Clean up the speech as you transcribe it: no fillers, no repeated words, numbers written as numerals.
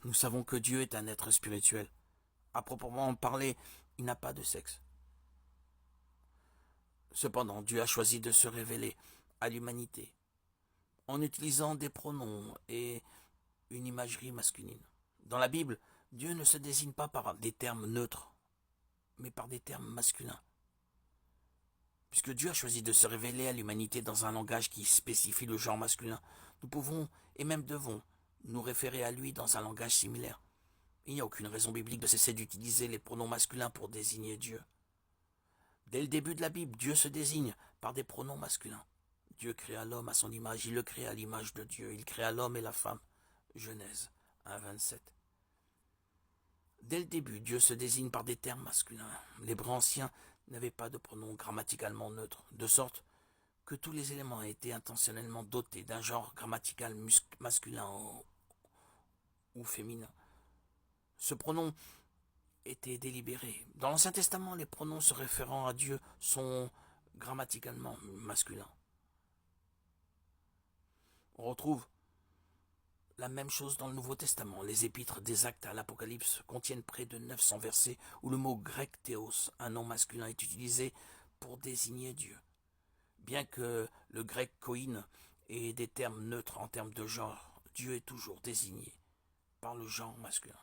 Nous savons que Dieu est un être spirituel. À proprement parler, il n'a pas de sexe. Cependant, Dieu a choisi de se révéler à l'humanité en utilisant des pronoms et une imagerie masculine. Dans la Bible, Dieu ne se désigne pas par des termes neutres, mais par des termes masculins. Puisque Dieu a choisi de se révéler à l'humanité dans un langage qui spécifie le genre masculin, nous pouvons, et même devons, nous référer à lui dans un langage similaire. Il n'y a aucune raison biblique de cesser d'utiliser les pronoms masculins pour désigner Dieu. Dès le début de la Bible, Dieu se désigne par des pronoms masculins. Dieu créa l'homme à son image, il le crée à l'image de Dieu, il créa l'homme et la femme. Genèse 1, 27. Dès le début, Dieu se désigne par des termes masculins. L'hébreu ancien n'avait pas de pronom grammaticalement neutre, de sorte que tous les éléments étaient intentionnellement dotés d'un genre grammatical masculin ou féminin. Ce pronom était délibéré. Dans l'Ancien Testament, les pronoms se référant à Dieu sont grammaticalement masculins. On retrouve la même chose dans le Nouveau Testament. Les épîtres des Actes à l'Apocalypse contiennent près de 900 versets où le mot grec théos, un nom masculin, est utilisé pour désigner Dieu. Bien que le grec koine ait des termes neutres en termes de genre, Dieu est toujours désigné par le genre masculin.